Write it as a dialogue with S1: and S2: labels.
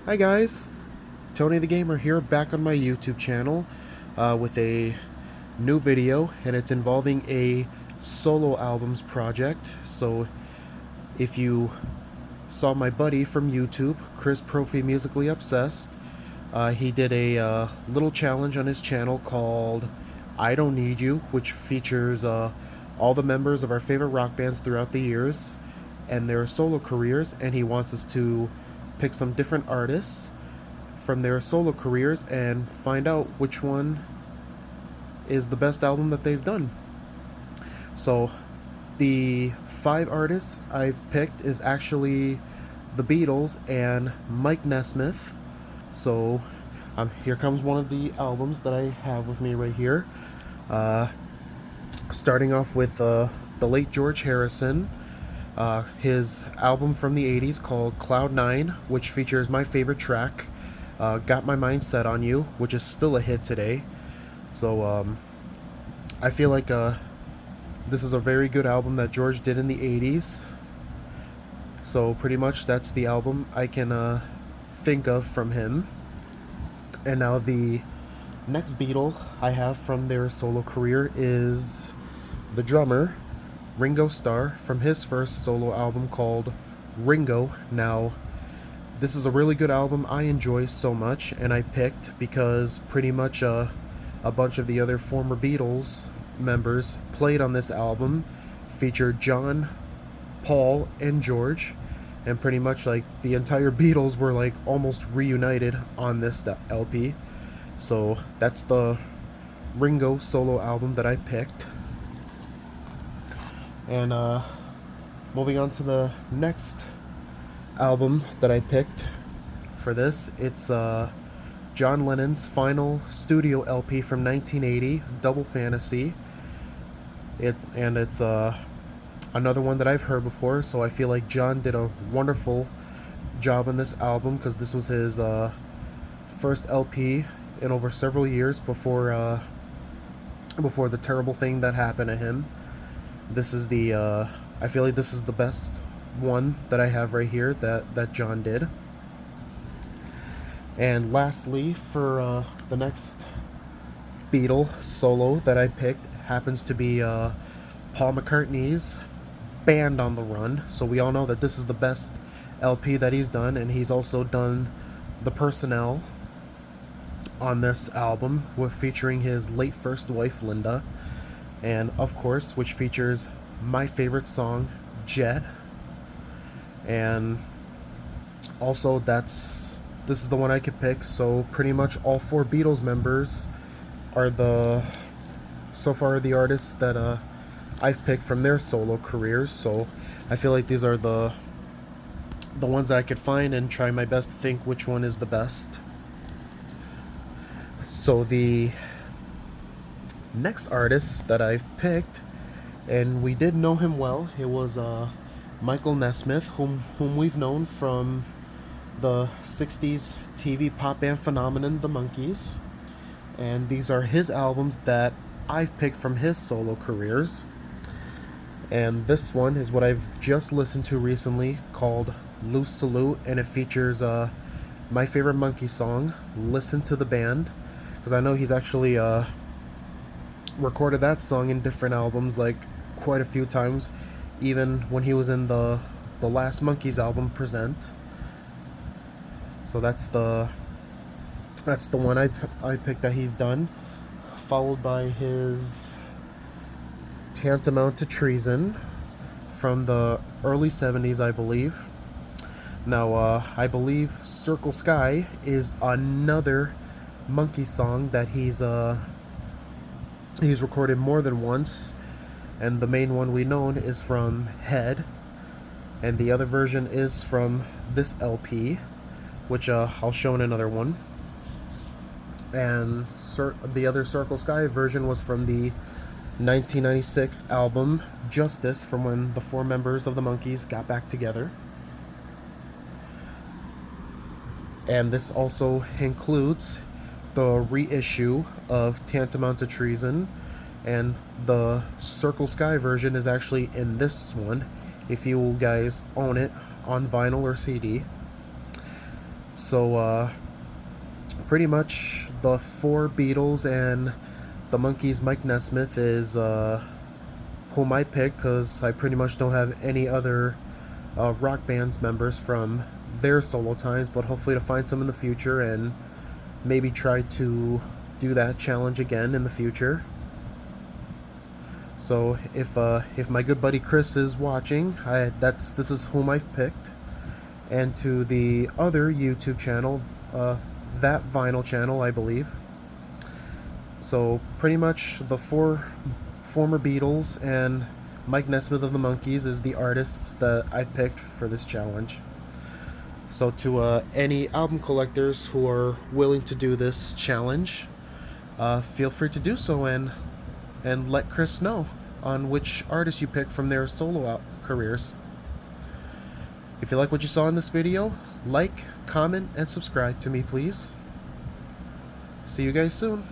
S1: Hi guys, Tony the Gamer here, back on my YouTube channel with a new video, and it's involving a solo albums project. So if you saw my buddy from YouTube, Chris Propfe Musically Obsessed, he did a little challenge on his channel called I Don't Need You, which features all the members of our favorite rock bands throughout the years and their solo careers, and he wants us to pick some different artists from their solo careers and find out which one is the best album that they've done. So the 5 artists I've picked is actually the Beatles and Mike Nesmith. So here comes one of the albums that I have with me right here. Starting off with the late George Harrison. His album from the 80s called Cloud 9, which features my favorite track, Got My Mind Set on You, which is still a hit today. So I feel like this is a very good album that George did in the 80s. So pretty much that's the album I can think of from him. And now the next Beatle I have from their solo career is the drummer, Ringo Starr, from his first solo album called Ringo. Now, this is a really good album I enjoy so much, and I picked because pretty much a bunch of the other former Beatles members played on this album. Featured John, Paul, and George, and pretty much like the entire Beatles were like almost reunited on this LP. So that's the Ringo solo album that I picked. And moving on to the next album that I picked for this, it's John Lennon's final studio LP from 1980, Double Fantasy. It's another one that I've heard before, so I feel like John did a wonderful job on this album because this was his first LP in over several years before the terrible thing that happened to him. This is I feel like this is the best one that I have right here that John did. And lastly, for the next Beatle solo that I picked happens to be Paul McCartney's Band on the Run. So we all know that this is the best LP that he's done, and he's also done The Personnel on this album, with featuring his late first wife Linda, and of course, which features my favorite song, Jet. And also this is the one I could pick. So pretty much all 4 Beatles members are so far the artists that I've picked from their solo careers. So I feel like these are the ones that I could find and try my best to think which one is the best. So the next artist that I've picked, and we did know him well, it was Michael Nesmith, whom we've known from the 60s TV pop band phenomenon, The Monkees. And these are his albums that I've picked from his solo careers. And this one is what I've just listened to recently, called Loose Salute, and it features my favorite Monkey song, Listen to the Band, because I know he's actually recorded that song in different albums like quite a few times, even when he was in the last Monkees album, Present. So that's the one I picked that he's done, followed by his Tantamount to Treason from the early 70s, I believe. Now I believe Circle Sky is another Monkey song that he's recorded more than once, and the main one we know is from Head, and the other version is from this LP, which I'll show in another one. And the other Circle Sky version was from the 1996 album Justice, from when the 4 members of the Monkees got back together. And this also includes the reissue of Tantamount to Treason, and the Circle Sky version is actually in this one, if you guys own it on vinyl or CD. So pretty much the four Beatles and the Monkees' Mike Nesmith is whom I pick, because I pretty much don't have any other rock band's members from their solo times, but hopefully to find some in the future and maybe try to do that challenge again in the future. So if my good buddy Chris is watching, this is whom I've picked. And to the other YouTube channel, that vinyl channel, I believe. So pretty much the four former Beatles and Mike Nesmith of the Monkees is the artists that I've picked for this challenge. So to any album collectors who are willing to do this challenge, feel free to do so and let Chris know on which artists you pick from their solo careers. If you like what you saw in this video, like, comment, and subscribe to me, please. See you guys soon.